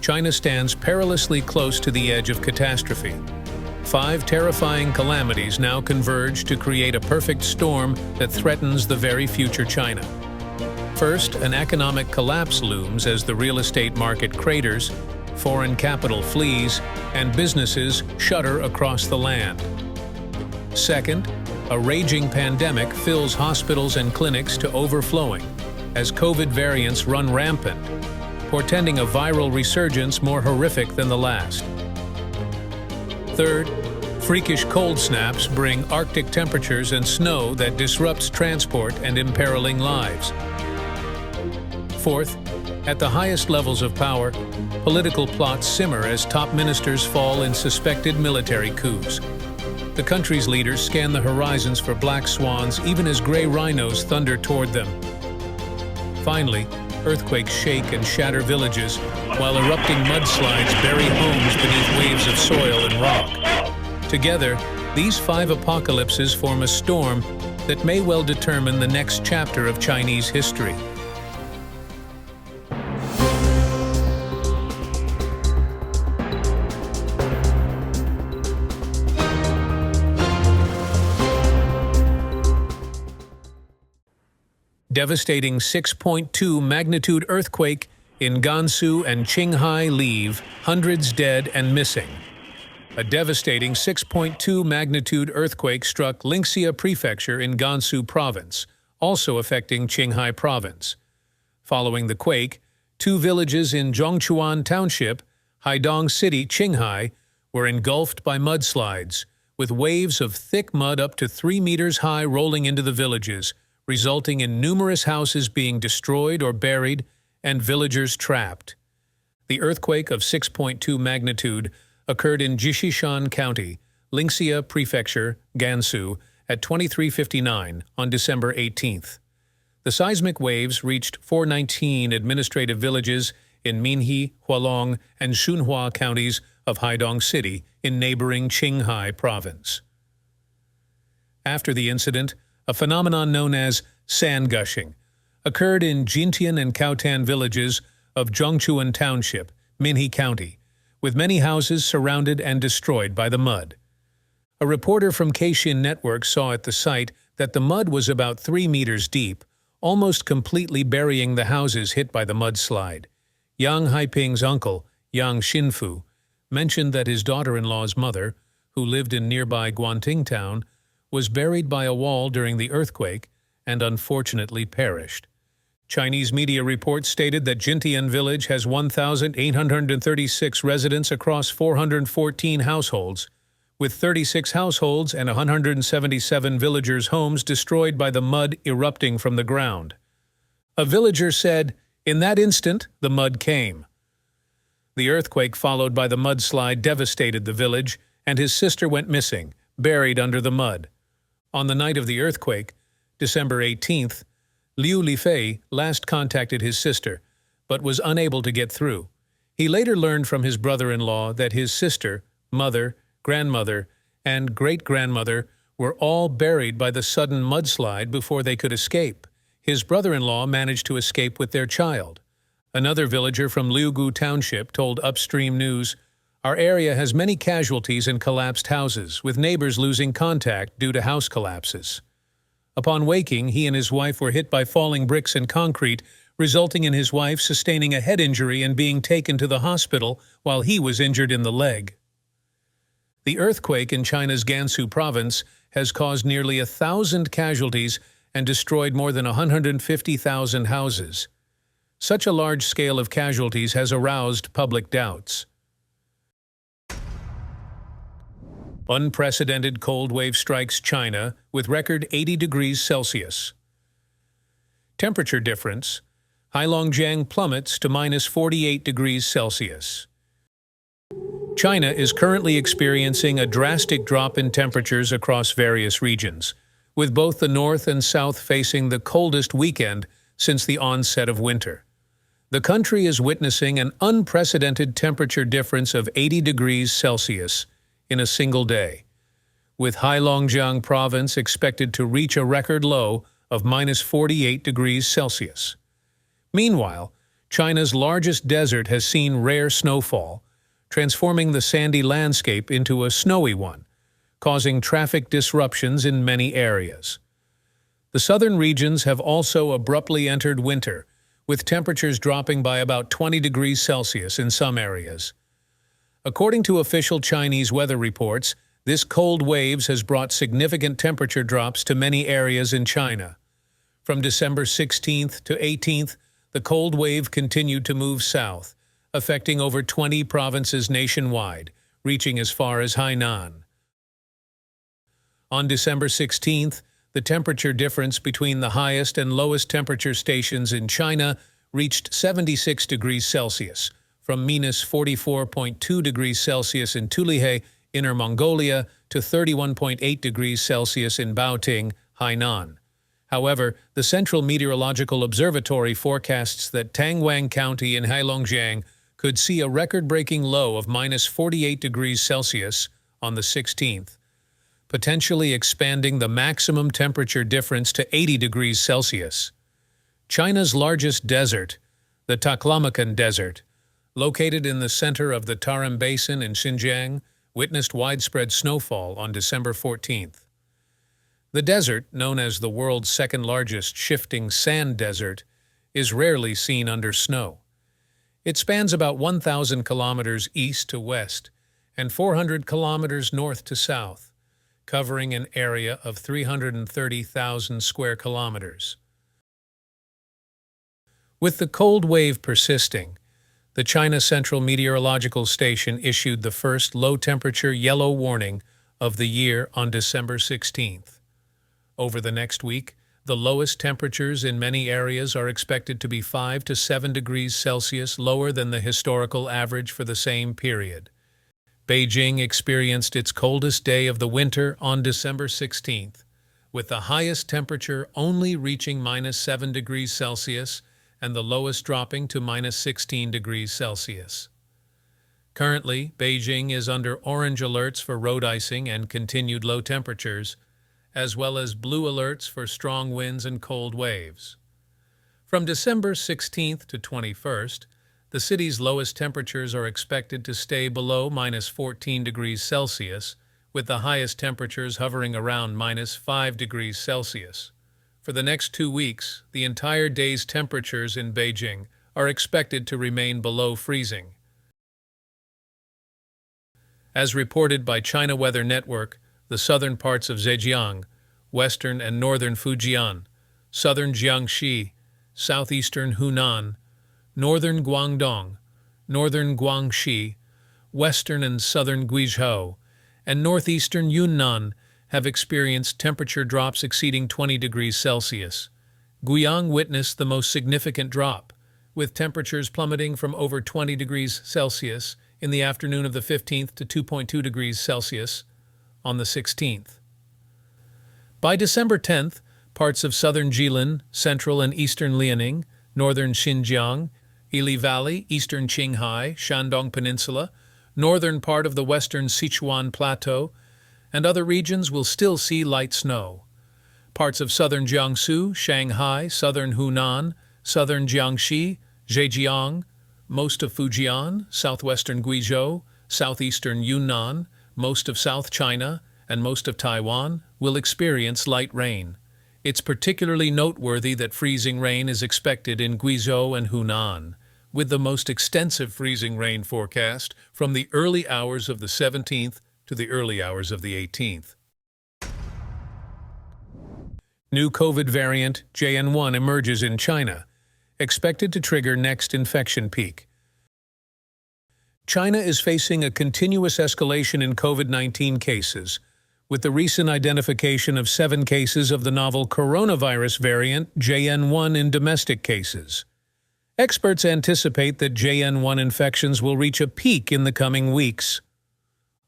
China stands perilously close to the edge of catastrophe. 5 terrifying calamities now converge to create a perfect storm that threatens the very future China. First, an economic collapse looms as the real estate market craters, foreign capital flees, and businesses shutter across the land. Second, a raging pandemic fills hospitals and clinics to overflowing as COVID variants run rampant, portending a viral resurgence more horrific than the last. Third, freakish cold snaps bring Arctic temperatures and snow that disrupts transport and imperiling lives. Fourth, at the highest levels of power, political plots simmer as top ministers fall in suspected military coups. The country's leaders scan the horizons for black swans even as gray rhinos thunder toward them. Finally, earthquakes shake and shatter villages, while erupting mudslides bury homes beneath waves of soil and rock. Together, these 5 apocalypses form a storm that may well determine the next chapter of Chinese history. Devastating 6.2 magnitude earthquake in Gansu and Qinghai leave hundreds dead and missing. A devastating 6.2 magnitude earthquake struck Xi'an prefecture in Gansu province, also affecting Qinghai province. Following the quake, 2 villages in Zhongchuan Township, Haidong City, Qinghai, were engulfed by mudslides, with waves of thick mud up to 3 meters high rolling into the villages, resulting in numerous houses being destroyed or buried and villagers trapped. The earthquake of 6.2 magnitude occurred in Xi'an County, Xi'an Prefecture, Gansu, at 23:59 on December 18th. The seismic waves reached 419 administrative villages in Minhe, Hualong, and Shunhua counties of Haidong City in neighboring Qinghai province. After the incident, a phenomenon known as sand gushing occurred in Jintian and Kaotan villages of Zhongchuan Township, Minhe County, with many houses surrounded and destroyed by the mud. A reporter from Xi'an Network saw at the site that the mud was about 3 meters deep, almost completely burying the houses hit by the mudslide. Yang Haiping's uncle, Yang Xinfu, mentioned that his daughter-in-law's mother, who lived in nearby Guanting town, was buried by a wall during the earthquake and unfortunately perished. Chinese media reports stated that Jintian village has 1,836 residents across 414 households, with 36 households and 177 villagers' homes destroyed by the mud erupting from the ground. A villager said, "In that instant, the mud came." The earthquake followed by the mudslide devastated the village, and his sister went missing, buried under the mud. On the night of the earthquake, December 18th, Liu Lifei last contacted his sister, but was unable to get through. He later learned from his brother-in-law that his sister, mother, grandmother, and great-grandmother were all buried by the sudden mudslide before they could escape. His brother-in-law managed to escape with their child. Another villager from Liugu Township told Upstream News, "Our area has many casualties and collapsed houses, with neighbors losing contact due to house collapses." Upon waking, he and his wife were hit by falling bricks and concrete, resulting in his wife sustaining a head injury and being taken to the hospital while he was injured in the leg. The earthquake in China's Gansu province has caused nearly 1,000 casualties and destroyed more than 150,000 houses. Such a large scale of casualties has aroused public doubts. Unprecedented cold wave strikes China with record 80 degrees Celsius. Temperature difference: Heilongjiang plummets to minus 48 degrees Celsius. China is currently experiencing a drastic drop in temperatures across various regions, with both the north and south facing the coldest weekend since the onset of winter. The country is witnessing an unprecedented temperature difference of 80 degrees Celsius in a single day, with Heilongjiang province expected to reach a record low of minus 48 degrees Celsius. Meanwhile, China's largest desert has seen rare snowfall, transforming the sandy landscape into a snowy one, causing traffic disruptions in many areas. The southern regions have also abruptly entered winter, with temperatures dropping by about 20 degrees Celsius in some areas. According to official Chinese weather reports, this cold waves has brought significant temperature drops to many areas in China. From December 16th to 18th, the cold wave continued to move south, affecting over 20 provinces nationwide, reaching as far as Hainan. On December 16th, the temperature difference between the highest and lowest temperature stations in China reached 76 degrees Celsius, from minus 44.2 degrees Celsius in Tulihe, Inner Mongolia, to 31.8 degrees Celsius in Baoting, Hainan. However, the Central Meteorological Observatory forecasts that Tangwang County in Heilongjiang could see a record-breaking low of minus 48 degrees Celsius on the 16th, potentially expanding the maximum temperature difference to 80 degrees Celsius. China's largest desert, the Taklamakan Desert, located in the center of the Tarim Basin in Xinjiang, witnessed widespread snowfall on December 14th. The desert, known as the world's second-largest shifting sand desert, is rarely seen under snow. It spans about 1,000 kilometers east to west and 400 kilometers north to south, covering an area of 330,000 square kilometers. With the cold wave persisting, the China Central Meteorological Station issued the first low-temperature yellow warning of the year on December 16th. Over the next week, the lowest temperatures in many areas are expected to be 5 to 7 degrees Celsius lower than the historical average for the same period. Beijing experienced its coldest day of the winter on December 16th, with the highest temperature only reaching minus 7 degrees Celsius and the lowest dropping to minus 16 degrees Celsius. Currently, Beijing is under orange alerts for road icing and continued low temperatures, as well as blue alerts for strong winds and cold waves. From December 16th to 21st, the city's lowest temperatures are expected to stay below minus 14 degrees Celsius, with the highest temperatures hovering around minus 5 degrees Celsius. For the next 2 weeks, the entire day's temperatures in Beijing are expected to remain below freezing. As reported by China Weather Network, the southern parts of Zhejiang, western and northern Fujian, southern Jiangxi, southeastern Hunan, northern Guangdong, northern Guangxi, western and southern Guizhou, and northeastern Yunnan have experienced temperature drops exceeding 20 degrees Celsius. Guiyang witnessed the most significant drop, with temperatures plummeting from over 20 degrees Celsius in the afternoon of the 15th to 2.2 degrees Celsius on the 16th. By December 10th, parts of southern Jilin, central and eastern Liaoning, northern Xinjiang, Ili Valley, eastern Qinghai, Shandong Peninsula, northern part of the western Sichuan Plateau, and other regions will still see light snow. Parts of southern Jiangsu, Shanghai, southern Hunan, southern Jiangxi, Zhejiang, most of Fujian, southwestern Guizhou, southeastern Yunnan, most of South China, and most of Taiwan will experience light rain. It's particularly noteworthy that freezing rain is expected in Guizhou and Hunan, with the most extensive freezing rain forecast from the early hours of the 17th to the early hours of the 18th. New COVID variant JN1 emerges in China, expected to trigger next infection peak. China is facing a continuous escalation in COVID-19 cases, with the recent identification of 7 cases of the novel coronavirus variant JN1 in domestic cases. Experts anticipate that JN1 infections will reach a peak in the coming weeks.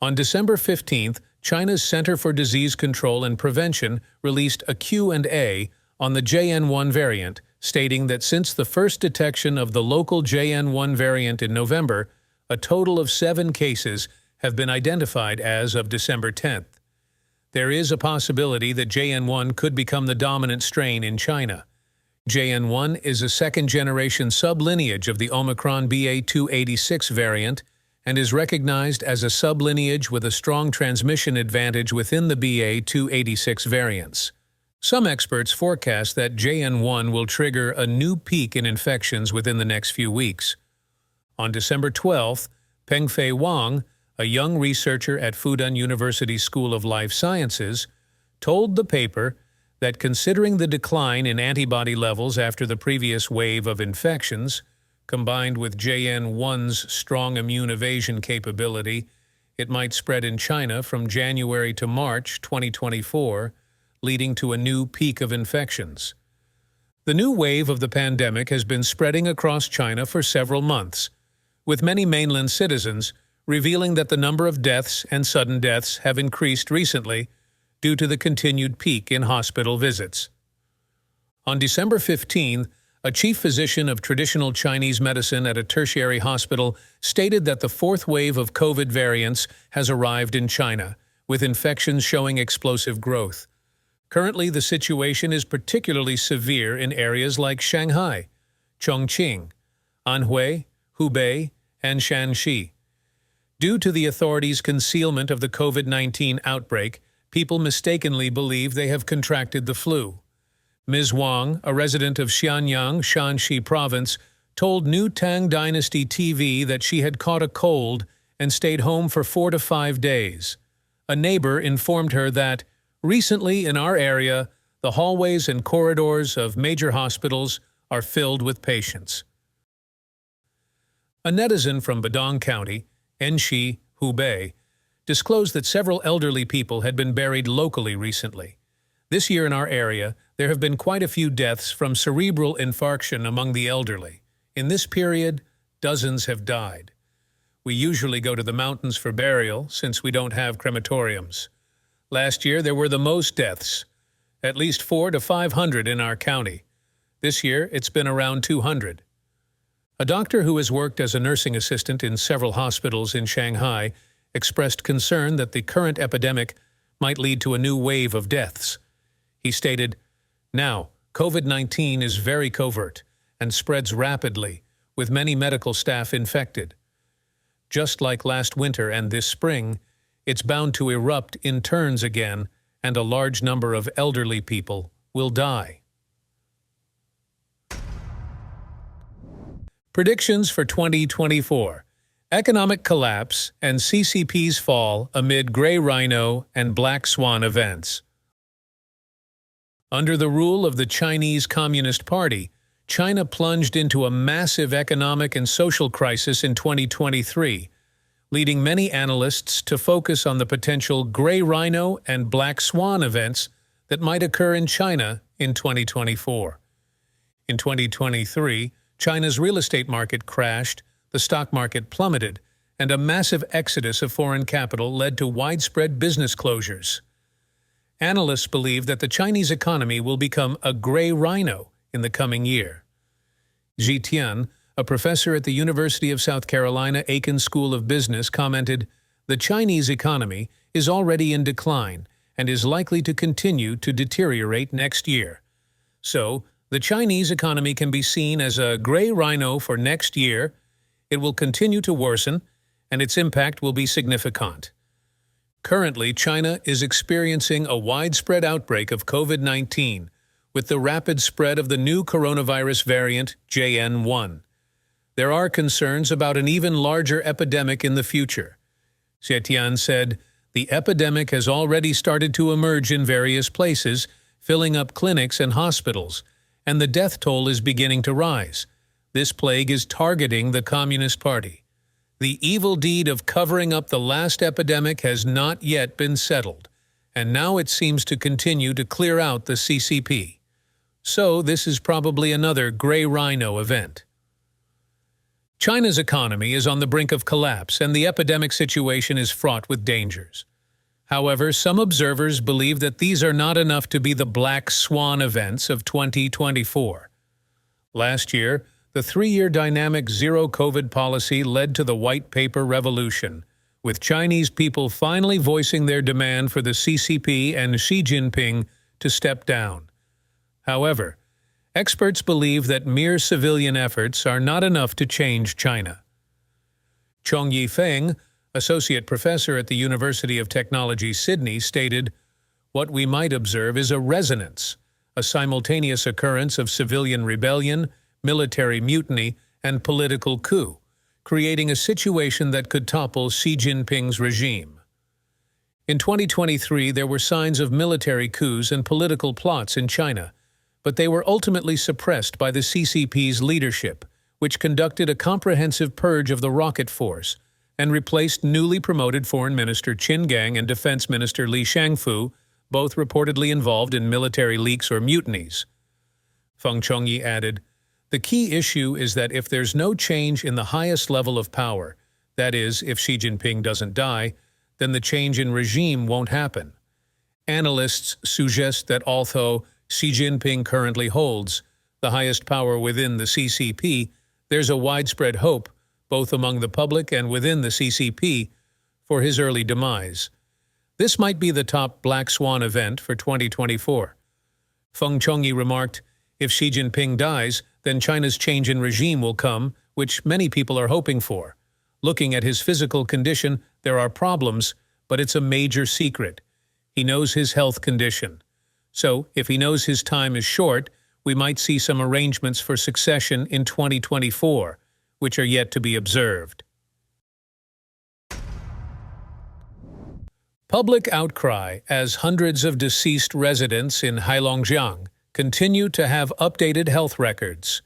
On December 15th, China's Center for Disease Control and Prevention released a Q&A on the JN1 variant, stating that since the first detection of the local JN1 variant in November, a total of 7 cases have been identified as of December 10th. There is a possibility that JN1 could become the dominant strain in China. JN1 is a second-generation sublineage of the Omicron BA.2.86 variant and is recognized as a sublineage with a strong transmission advantage within the BA.2.86 variants. Some experts forecast that JN1 will trigger a new peak in infections within the next few weeks. On December 12th, Pengfei Wang, a young researcher at Fudan University School of Life Sciences, told the paper that considering the decline in antibody levels after the previous wave of infections, combined with JN1's strong immune evasion capability, it might spread in China from January to March 2024, leading to a new peak of infections. The new wave of the pandemic has been spreading across China for several months, with many mainland citizens revealing that the number of deaths and sudden deaths have increased recently due to the continued peak in hospital visits. On December 15, a chief physician of traditional Chinese medicine at a tertiary hospital stated that the fourth wave of COVID variants has arrived in China, with infections showing explosive growth. Currently, the situation is particularly severe in areas like Shanghai, Chongqing, Anhui, Hubei, and Shanxi. Due to the authorities' concealment of the COVID-19 outbreak, people mistakenly believe they have contracted the flu. Ms. Wang, a resident of Xianyang, Shanxi Province, told New Tang Dynasty TV that she had caught a cold and stayed home for 4 to 5 days. A neighbor informed her that, recently in our area, the hallways and corridors of major hospitals are filled with patients. A netizen from Badong County, Enshi, Hubei, disclosed that several elderly people had been buried locally recently. This year in our area, there have been quite a few deaths from cerebral infarction among the elderly. In this period, dozens have died. We usually go to the mountains for burial since we don't have crematoriums. Last year, there were the most deaths, at least 400 to 500 in our county. This year, it's been around 200. A doctor who has worked as a nursing assistant in several hospitals in Shanghai expressed concern that the current epidemic might lead to a new wave of deaths. He stated, "Now, COVID-19 is very covert and spreads rapidly, with many medical staff infected. Just like last winter and this spring, it's bound to erupt in turns again, and a large number of elderly people will die." Predictions for 2024. Economic collapse and CCP's fall amid gray rhino and black swan events. Under the rule of the Chinese Communist Party, China plunged into a massive economic and social crisis in 2023, leading many analysts to focus on the potential gray rhino and black swan events that might occur in China in 2024. In 2023, China's real estate market crashed, the stock market plummeted, and a massive exodus of foreign capital led to widespread business closures. Analysts believe that the Chinese economy will become a gray rhino in the coming year. Xi'an, a professor at the University of South Carolina Aiken School of Business, commented, "The Chinese economy is already in decline and is likely to continue to deteriorate next year. So, the Chinese economy can be seen as a gray rhino for next year. It will continue to worsen, and its impact will be significant." Currently, China is experiencing a widespread outbreak of COVID-19, with the rapid spread of the new coronavirus variant, JN1. There are concerns about an even larger epidemic in the future. Xi'an said, "The epidemic has already started to emerge in various places, filling up clinics and hospitals, and the death toll is beginning to rise. This plague is targeting the Communist Party. The evil deed of covering up the last epidemic has not yet been settled, and now it seems to continue to clear out the CCP. So this is probably another gray rhino event." China's economy is on the brink of collapse, and the epidemic situation is fraught with dangers. However, some observers believe that these are not enough to be the black swan events of 2024. Last year, the 3-year dynamic zero-COVID policy led to the White Paper Revolution, with Chinese people finally voicing their demand for the CCP and Xi Jinping to step down. However, experts believe that mere civilian efforts are not enough to change China. Chong Yifeng, associate professor at the University of Technology, Sydney, stated, "What we might observe is a resonance, a simultaneous occurrence of civilian rebellion, military mutiny, and political coup, creating a situation that could topple Xi Jinping's regime." In 2023, there were signs of military coups and political plots in China, but they were ultimately suppressed by the CCP's leadership, which conducted a comprehensive purge of the rocket force and replaced newly promoted Foreign Minister Qin Gang and Defense Minister Li Shangfu, both reportedly involved in military leaks or mutinies. Feng Chongyi added, "The key issue is that if there's no change in the highest level of power, that is, if Xi Jinping doesn't die, then the change in regime won't happen. Analysts suggest that although Xi Jinping currently holds the highest power within the CCP, there's a widespread hope, both among the public and within the CCP, for his early demise. This might be the top black swan event for 2024. Feng Chongyi remarked, "If Xi Jinping dies, then China's change in regime will come, which many people are hoping for. Looking at his physical condition, there are problems, but it's a major secret. He knows his health condition. So, if he knows his time is short, we might see some arrangements for succession in 2024, which are yet to be observed." Public outcry as hundreds of deceased residents in Heilongjiang continue to have updated health records.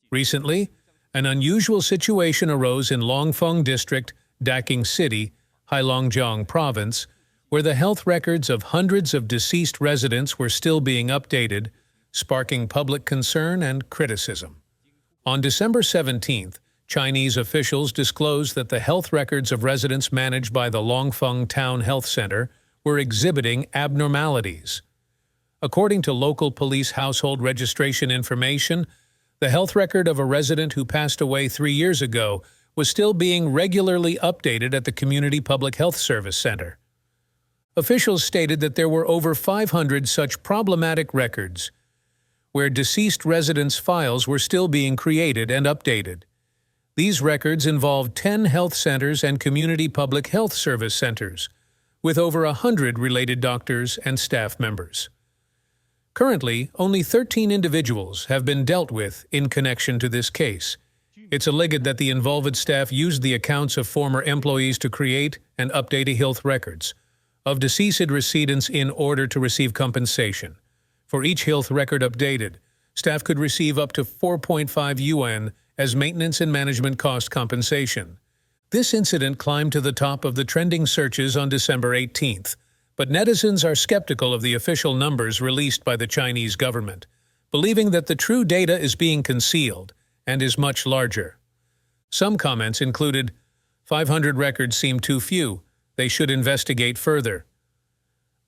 Recently, an unusual situation arose in Longfeng District, Daking City, Heilongjiang Province, where the health records of hundreds of deceased residents were still being updated, sparking public concern and criticism. On December 17th, Chinese officials disclosed that the health records of residents managed by the Longfeng Town Health Center were exhibiting abnormalities. According to local police household registration information, the health record of a resident who passed away 3 years ago was still being regularly updated at the Community Public Health Service Center. Officials stated that there were over 500 such problematic records, where deceased residents' files were still being created and updated. These records involved 10 health centers and community public health service centers, with over 100 related doctors and staff members. Currently, only 13 individuals have been dealt with in connection to this case. It's alleged that the involved staff used the accounts of former employees to create and update health records of deceased residents in order to receive compensation. For each health record updated, staff could receive up to 4.5 yuan as maintenance and management cost compensation. This incident climbed to the top of the trending searches on December 18th, but netizens are skeptical of the official numbers released by the Chinese government, believing that the true data is being concealed and is much larger. Some comments included, 500 records seem too few, they should investigate further.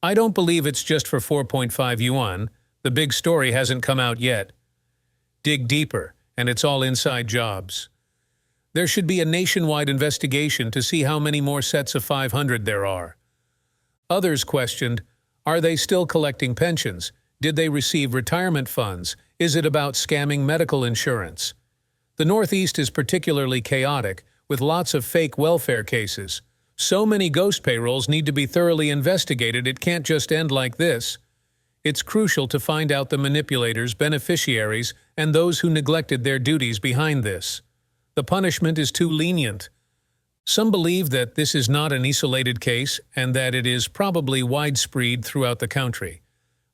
I don't believe it's just for 4.5 yuan, the big story hasn't come out yet. Dig deeper, and it's all inside jobs. There should be a nationwide investigation to see how many more sets of 500 there are. Others questioned, are they still collecting pensions? Did they receive retirement funds? Is it about scamming medical insurance? The Northeast is particularly chaotic, with lots of fake welfare cases. So many ghost payrolls need to be thoroughly investigated, it can't just end like this. It's crucial to find out the manipulators, beneficiaries, and those who neglected their duties behind this. The punishment is too lenient. Some believe that this is not an isolated case and that it is probably widespread throughout the country.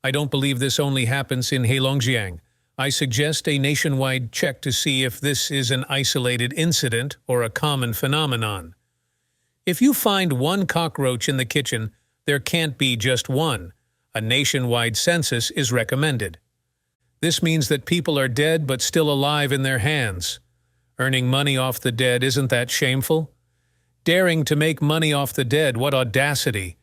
I don't believe this only happens in Heilongjiang. I suggest a nationwide check to see if this is an isolated incident or a common phenomenon. If you find one cockroach in the kitchen, there can't be just one. A nationwide census is recommended. This means that people are dead but still alive in their hands. Earning money off the dead, isn't that shameful? Daring to make money off the dead, what audacity!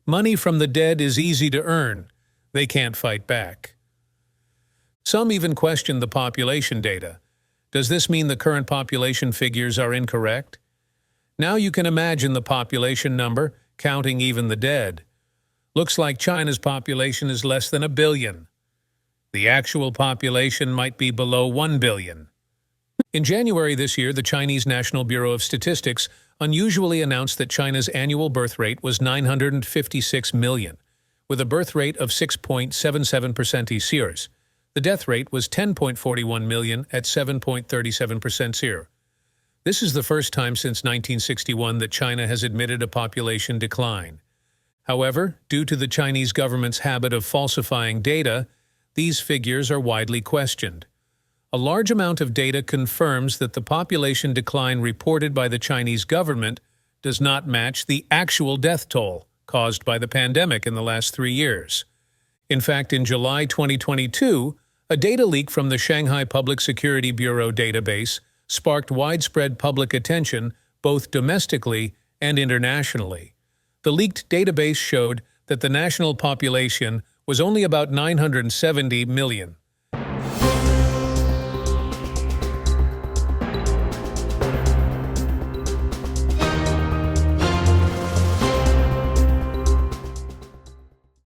Money from the dead is easy to earn. They can't fight back. Some even question the population data. Does this mean the current population figures are incorrect? Now you can imagine the population number, counting even the dead. Looks like China's population is less than 1 billion. The actual population might be below 1 billion. In January this year, the Chinese National Bureau of Statistics unusually announced that China's annual birth rate was 956 million, with a birth rate of 6.77% each year. The death rate was 10.41 million at 7.37% year. This is the first time since 1961 that China has admitted a population decline. However, due to the Chinese government's habit of falsifying data, these figures are widely questioned. A large amount of data confirms that the population decline reported by the Chinese government does not match the actual death toll caused by the pandemic in the last 3 years. In fact, in July 2022, a data leak from the Shanghai Public Security Bureau database sparked widespread public attention both domestically and internationally. The leaked database showed that the national population was only about 970 million.